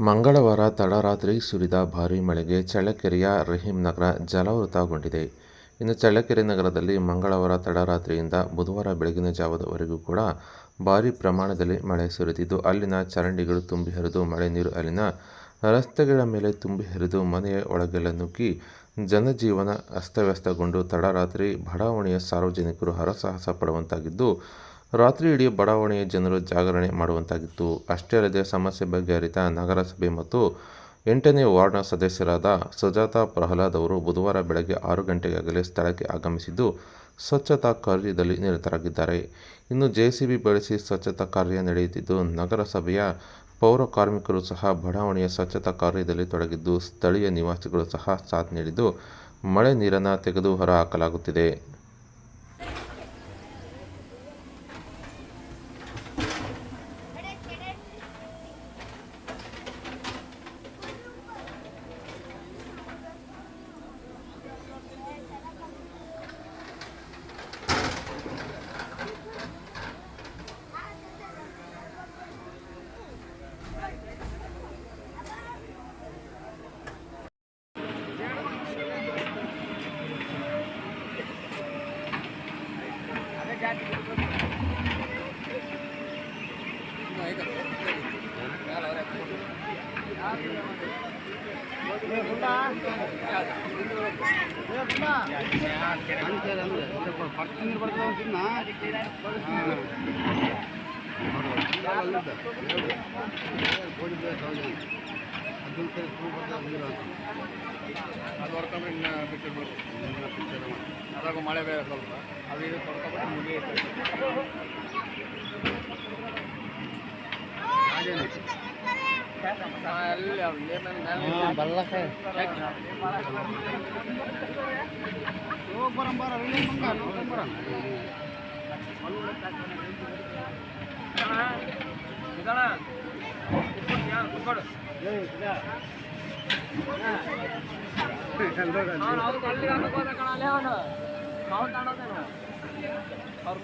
ಮಂಗಳವಾರ ತಡರಾತ್ರಿ ಸುರಿದ ಭಾರೀ ಮಳೆಗೆ ಚಳ್ಳಕೆರೆಯ ರಹೀಂನಗರ ಜಲಾವೃತಗೊಂಡಿದೆ. ಇನ್ನು ಚಳ್ಳಕೆರೆ ನಗರದಲ್ಲಿ ಮಂಗಳವಾರ ತಡರಾತ್ರಿಯಿಂದ ಬುಧವಾರ ಬೆಳಗಿನ ಜಾವದವರೆಗೂ ಕೂಡ ಭಾರೀ ಪ್ರಮಾಣದಲ್ಲಿ ಮಳೆ ಸುರಿದಿದ್ದು, ಅಲ್ಲಿನ ಚರಂಡಿಗಳು ತುಂಬಿ ಹರಿದು ಮಳೆ ನೀರು ಅಲ್ಲಿನ ರಸ್ತೆಗಳ ಮೇಲೆ ತುಂಬಿ ಹರಿದು ಮನೆಯ ಒಳಗೆಲ್ಲ ನುಗ್ಗಿ ಜನಜೀವನ ಅಸ್ತವ್ಯಸ್ತಗೊಂಡು ತಡರಾತ್ರಿ ಬಡಾವಣೆಯ ಸಾರ್ವಜನಿಕರು ಹರಸಾಹಸ ಪಡುವಂತಾಗಿದ್ದು, ರಾತ್ರಿ ಇಡೀ ಬಡಾವಣೆಯ ಜನರು ಜಾಗರಣೆ ಮಾಡುವಂತಾಗಿತ್ತು. ಅಷ್ಟೇ ಅಲ್ಲದೆ ಸಮಸ್ಯೆ ಬಗೆಹರಿತ ನಗರಸಭೆ ಮತ್ತು 8ನೇ ವಾರ್ಡ್ನ ಸದಸ್ಯರಾದ ಸುಜಾತಾ ಪ್ರಹ್ಲಾದ್ ಅವರು ಬುಧವಾರ ಬೆಳಗ್ಗೆ 6 ಗಂಟೆಗಾಗಲೇ ಸ್ಥಳಕ್ಕೆ ಆಗಮಿಸಿದ್ದು, ಸ್ವಚ್ಛತಾ ಕಾರ್ಯದಲ್ಲಿ ನಿರತರಾಗಿದ್ದಾರೆ. ಇನ್ನು ಜೆಸಿಬಿ ಬಳಸಿ ಸ್ವಚ್ಛತಾ ಕಾರ್ಯ ನಡೆಯುತ್ತಿದ್ದು, ನಗರಸಭೆಯ ಪೌರ ಕಾರ್ಮಿಕರು ಸಹ ಬಡಾವಣೆಯ ಸ್ವಚ್ಛತಾ ಕಾರ್ಯದಲ್ಲಿ ತೊಡಗಿದ್ದು, ಸ್ಥಳೀಯ ನಿವಾಸಿಗಳು ಸಹ ಸಾಥ್ ನೀಡಿದ್ದು, ಮಳೆ ನೀರನ್ನು ತೆಗೆದು ಹೊರ ಹಾಕಲಾಗುತ್ತಿದೆ. ಅದಾಗ ಮಳೆ ಬೇರೆ ಸ್ವಲ್ಪ ಅದು ಇದು ತೊಡ್ಕೊಬಿಟ್ಟು ಮುಗಿಯುತ್ತೆ. ಅವ್ರ